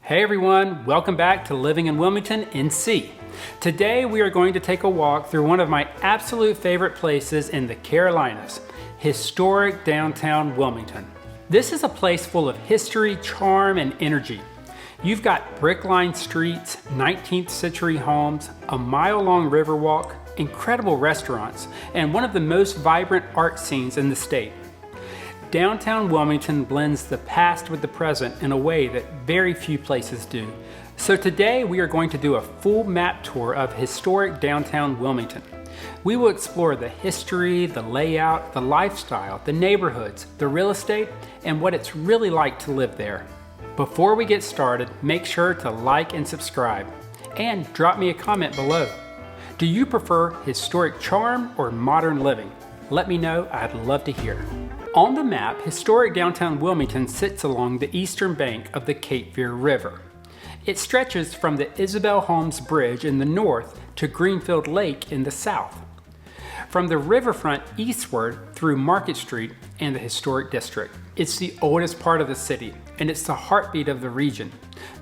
Hey everyone, welcome back to Living in Wilmington NC. Today we are going to take a walk through one of my absolute favorite places in the Carolinas, historic downtown Wilmington. This is a place full of history, charm, and energy. You've got brick-lined streets, 19th century homes, a mile-long Riverwalk, incredible restaurants, and one of the most vibrant art scenes in the state. Downtown Wilmington blends the past with the present in a way that very few places do. So today we are going to do a full map tour of historic downtown Wilmington. We will explore the history, the layout, the lifestyle, the neighborhoods, the real estate, and what it's really like to live there. Before we get started, make sure to like and subscribe, and drop me a comment below. Do you prefer historic charm or modern living? Let me know, I'd love to hear. On the map, historic downtown Wilmington sits along the eastern bank of the Cape Fear River. It stretches from the Isabel Holmes Bridge in the north to Greenfield Lake in the south. From the riverfront eastward through Market Street and the historic district. It's the oldest part of the city, and it's the heartbeat of the region.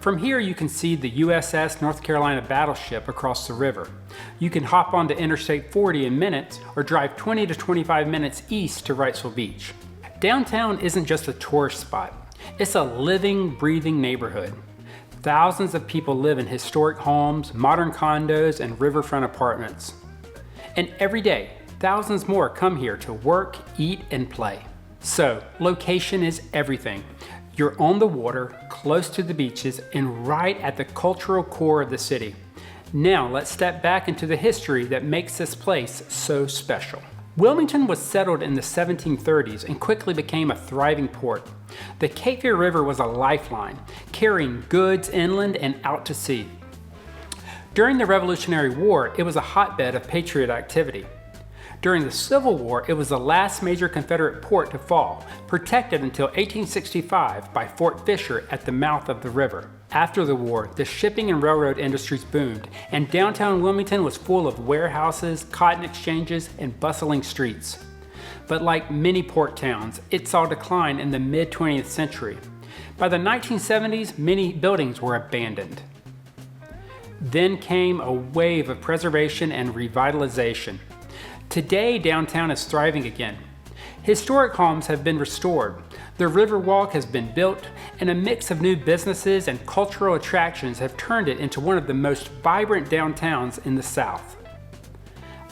From here you can see the USS North Carolina battleship across the river. You can hop onto Interstate 40 in minutes or drive 20 to 25 minutes east to Wrightsville Beach. Downtown isn't just a tourist spot. It's a living, breathing neighborhood. Thousands of people live in historic homes, modern condos, and riverfront apartments. And every day, thousands more come here to work, eat, and play. So, location is everything. You're on the water, close to the beaches, and right at the cultural core of the city. Now let's step back into the history that makes this place so special. Wilmington was settled in the 1730s and quickly became a thriving port. The Cape Fear River was a lifeline, carrying goods inland and out to sea. During the Revolutionary War, it was a hotbed of patriot activity. During the Civil War, it was the last major Confederate port to fall, protected until 1865 by Fort Fisher at the mouth of the river. After the war, the shipping and railroad industries boomed, and downtown Wilmington was full of warehouses, cotton exchanges, and bustling streets. But like many port towns, it saw decline in the mid-20th century. By the 1970s, many buildings were abandoned. Then came a wave of preservation and revitalization. Today, downtown is thriving again. Historic homes have been restored, the Riverwalk has been built, and a mix of new businesses and cultural attractions have turned it into one of the most vibrant downtowns in the South.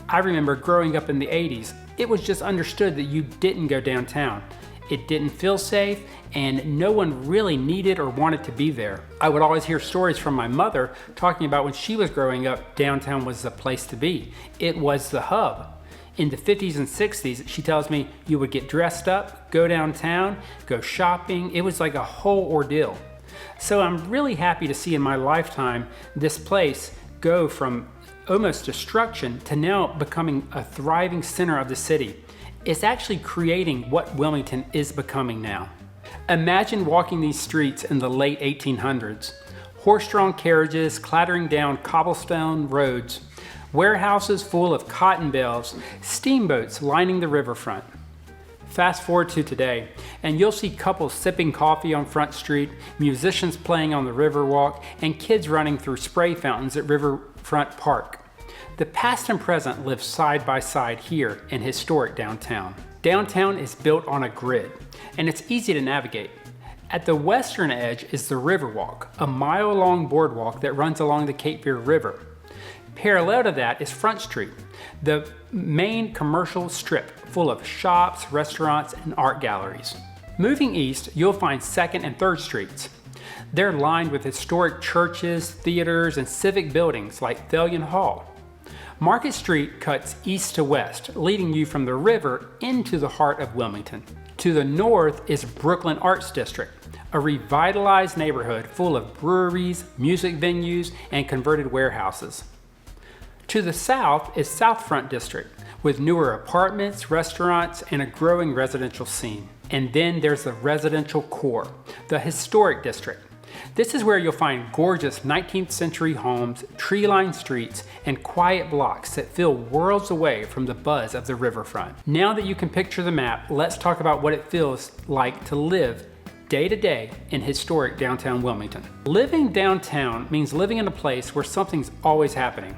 I remember growing up in the 80s, it was just understood that you didn't go downtown. It didn't feel safe, and no one really needed or wanted to be there. I would always hear stories from my mother talking about when she was growing up, downtown was the place to be. It was the hub. In the 50s and 60s, she tells me you would get dressed up, go downtown, go shopping. It was like a whole ordeal. So I'm really happy to see in my lifetime this place go from almost destruction to now becoming a thriving center of the city. It's actually creating what Wilmington is becoming now. Imagine walking these streets in the late 1800s. Horse-drawn carriages clattering down cobblestone roads, warehouses full of cotton bales, steamboats lining the riverfront. Fast forward to today, and you'll see couples sipping coffee on Front Street, musicians playing on the Riverwalk, and kids running through spray fountains at Riverfront Park. The past and present live side by side here in historic downtown. Downtown is built on a grid, and it's easy to navigate. At the western edge is the Riverwalk, a mile-long boardwalk that runs along the Cape Fear River. Parallel to that is Front Street, the main commercial strip full of shops, restaurants, and art galleries. Moving east, you'll find 2nd and 3rd Streets. They're lined with historic churches, theaters, and civic buildings like Thalian Hall. Market Street cuts east to west, leading you from the river into the heart of Wilmington. To the north is Brooklyn Arts District, a revitalized neighborhood full of breweries, music venues, and converted warehouses. To the south is South Front District, with newer apartments, restaurants, and a growing residential scene. And then there's the residential core, the historic district. This is where you'll find gorgeous 19th century homes, tree-lined streets, and quiet blocks that feel worlds away from the buzz of the riverfront. Now that you can picture the map, let's talk about what it feels like to live day to day in historic downtown Wilmington. Living downtown means living in a place where something's always happening.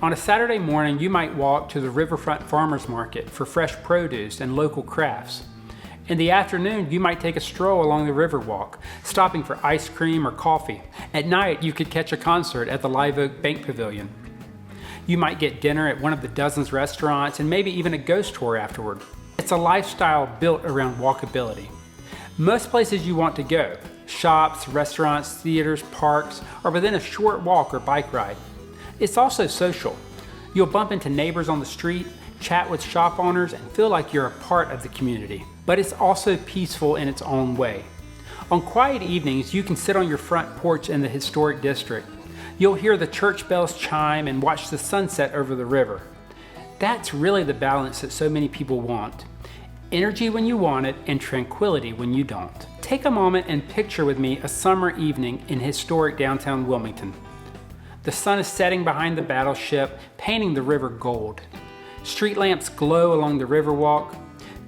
On a Saturday morning, you might walk to the Riverfront Farmers Market for fresh produce and local crafts. In the afternoon, you might take a stroll along the Riverwalk, stopping for ice cream or coffee. At night, you could catch a concert at the Live Oak Bank Pavilion. You might get dinner at one of the dozens restaurants and maybe even a ghost tour afterward. It's a lifestyle built around walkability. Most places you want to go, shops, restaurants, theaters, parks, are within a short walk or bike ride. It's also social. You'll bump into neighbors on the street, chat with shop owners, and feel like you're a part of the community. But it's also peaceful in its own way. On quiet evenings, you can sit on your front porch in the historic district. You'll hear the church bells chime and watch the sunset over the river. That's really the balance that so many people want. Energy when you want it and tranquility when you don't. Take a moment and picture with me a summer evening in historic downtown Wilmington. The sun is setting behind the battleship, painting the river gold. Street lamps glow along the Riverwalk.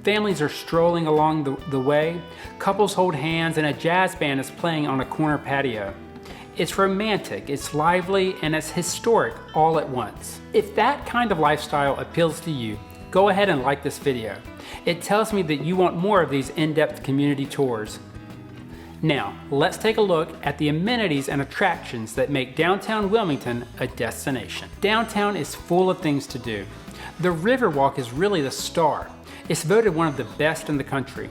Families are strolling along the way. Couples hold hands and a jazz band is playing on a corner patio. It's romantic, it's lively, and it's historic all at once. If that kind of lifestyle appeals to you, go ahead and like this video. It tells me that you want more of these in-depth community tours. Now, let's take a look at the amenities and attractions that make downtown Wilmington a destination. Downtown is full of things to do. The Riverwalk is really the star. It's voted one of the best in the country.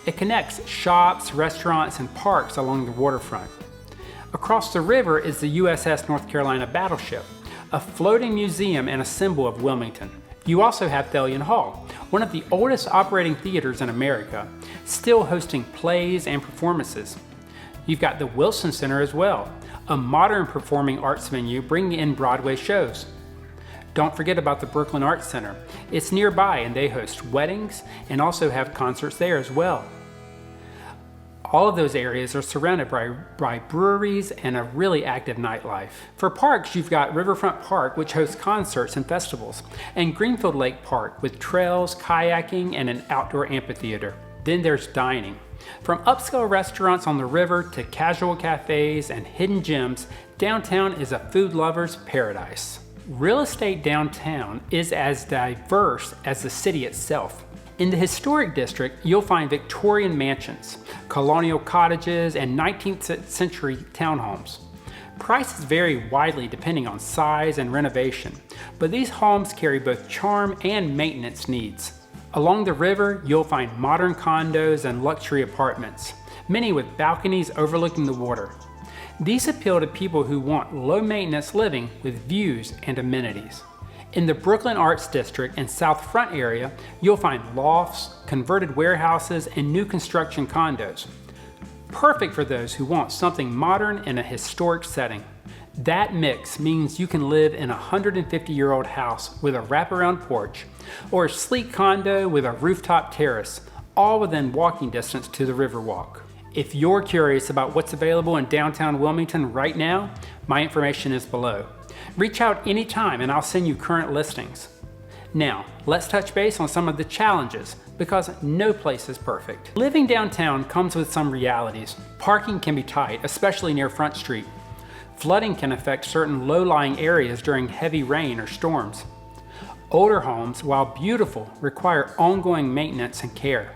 It connects shops, restaurants, and parks along the waterfront. Across the river is the USS North Carolina battleship, a floating museum and a symbol of Wilmington. You also have Thalian Hall, one of the oldest operating theaters in America, still hosting plays and performances. You've got the Wilson Center as well, a modern performing arts venue bringing in Broadway shows. Don't forget about the Brooklyn Arts Center. It's nearby and they host weddings and also have concerts there as well. All of those areas are surrounded by breweries and a really active nightlife. For parks, you've got Riverfront Park, which hosts concerts and festivals, and Greenfield Lake Park with trails, kayaking, and an outdoor amphitheater. Then there's dining. From upscale restaurants on the river to casual cafes and hidden gems, downtown is a food lover's paradise. Real estate downtown is as diverse as the city itself. In the historic district, you'll find Victorian mansions, colonial cottages, and 19th century townhomes. Prices vary widely depending on size and renovation, but these homes carry both charm and maintenance needs. Along the river, you'll find modern condos and luxury apartments, many with balconies overlooking the water. These appeal to people who want low-maintenance living with views and amenities. In the Brooklyn Arts District and South Front area, you'll find lofts, converted warehouses, and new construction condos. Perfect for those who want something modern in a historic setting. That mix means you can live in a 150-year-old house with a wraparound porch, or a sleek condo with a rooftop terrace, all within walking distance to the Riverwalk. If you're curious about what's available in downtown Wilmington right now, my information is below. Reach out anytime and I'll send you current listings. Now, let's touch base on some of the challenges, because no place is perfect. Living downtown comes with some realities. Parking can be tight, especially near Front Street. Flooding can affect certain low-lying areas during heavy rain or storms. Older homes, while beautiful, require ongoing maintenance and care.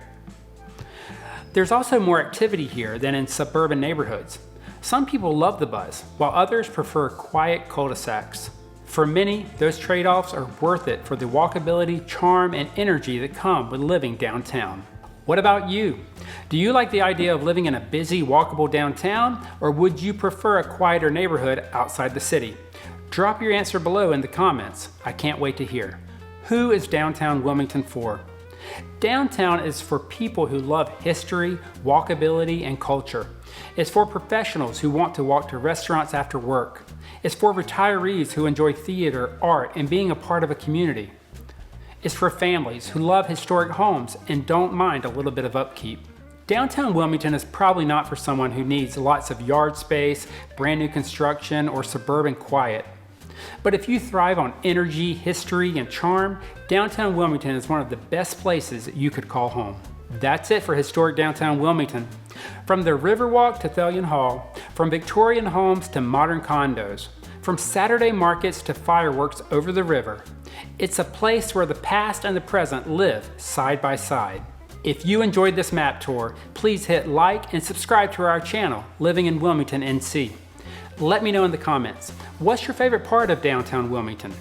There's also more activity here than in suburban neighborhoods. Some people love the buzz, while others prefer quiet cul-de-sacs. For many, those trade-offs are worth it for the walkability, charm, and energy that come with living downtown. What about you? Do you like the idea of living in a busy, walkable downtown, or would you prefer a quieter neighborhood outside the city? Drop your answer below in the comments. I can't wait to hear. Who is downtown Wilmington for? Downtown is for people who love history, walkability, and culture. It's for professionals who want to walk to restaurants after work. It's for retirees who enjoy theater, art, and being a part of a community. It's for families who love historic homes and don't mind a little bit of upkeep. Downtown Wilmington is probably not for someone who needs lots of yard space, brand new construction, or suburban quiet. But if you thrive on energy, history, and charm, downtown Wilmington is one of the best places that you could call home. That's it for Historic Downtown Wilmington. From the Riverwalk to Thalian Hall, from Victorian homes to modern condos, from Saturday markets to fireworks over the river, it's a place where the past and the present live side by side. If you enjoyed this map tour, please hit like and subscribe to our channel, Living in Wilmington NC. Let me know in the comments, what's your favorite part of downtown Wilmington?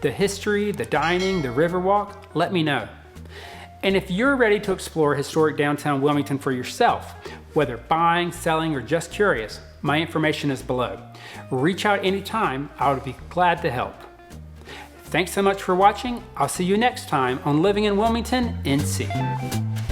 The history, the dining, the Riverwalk? Let me know. And if you're ready to explore historic downtown Wilmington for yourself, whether buying, selling, or just curious, my information is below. Reach out anytime, I would be glad to help. Thanks so much for watching. I'll see you next time on Living in Wilmington NC.